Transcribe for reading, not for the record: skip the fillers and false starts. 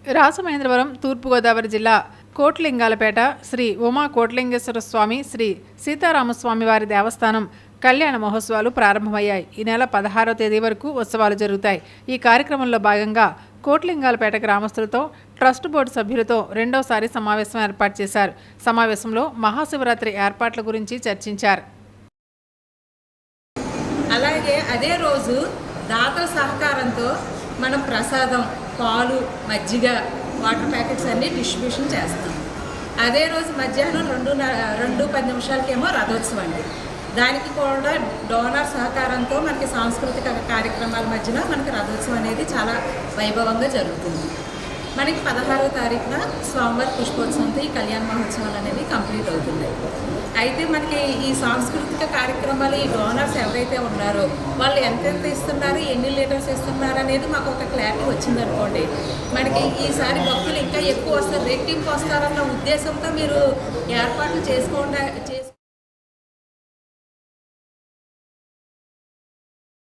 రాజమహేంద్రవరం తూర్పుగోదావరి జిల్లా కోట్లింగాలపేట శ్రీ ఉమా కోట్లింగేశ్వర స్వామి శ్రీ సీతారామస్వామి వారి దేవస్థానం కళ్యాణ మహోత్సవాలు ప్రారంభమయ్యాయి. ఈ నెల 16వ తేదీ వరకు ఉత్సవాలు జరుగుతాయి. ఈ కార్యక్రమంలో భాగంగా కోట్లింగాలపేట గ్రామస్తులతో ట్రస్ట్ బోర్డు సభ్యులతో రెండోసారి సమావేశం ఏర్పాటు చేశారు. సమావేశంలో మహాశివరాత్రి ఏర్పాట్ల గురించి చర్చించారు. అలాగే అదే రోజు దాతల సహకారంతో మనం ప్రసాదం, పాలు, మజ్జిగ, వాటర్ ప్యాకెట్స్ అన్నీ డిస్ట్రిబ్యూషన్ చేస్తాం. అదే రోజు మధ్యాహ్నం 2:10 రథోత్సవం అండి. దానికి కూడా డోనర్ సహకారంతో మనకి సాంస్కృతిక కార్యక్రమాల మధ్యన మనకి రథోత్సవం అనేది చాలా వైభవంగా జరుగుతుంది. మనకి 16వ తారీఖున స్వామివారి పుష్పోత్సవంతో ఈ కళ్యాణ మహోత్సవాలు అనేవి కంప్లీట్ అవుతున్నాయి. అయితే మనకి ఈ సాంస్కృతిక కార్యక్రమాలు ఈ డోనర్స్ ఎవరైతే ఉన్నారో వాళ్ళు ఎంతెంత ఇస్తున్నారు, ఎన్ని లీటర్స్ ఇస్తున్నారు అనేది మాకు ఒక క్లారిటీ వచ్చిందనుకోండి, మనకి ఈసారి భక్తులు ఇంకా ఎక్కువ వస్తారు, రెట్టింపు వస్తారన్న ఉద్దేశంతో మీరు ఏర్పాట్లు చేసుకోండి.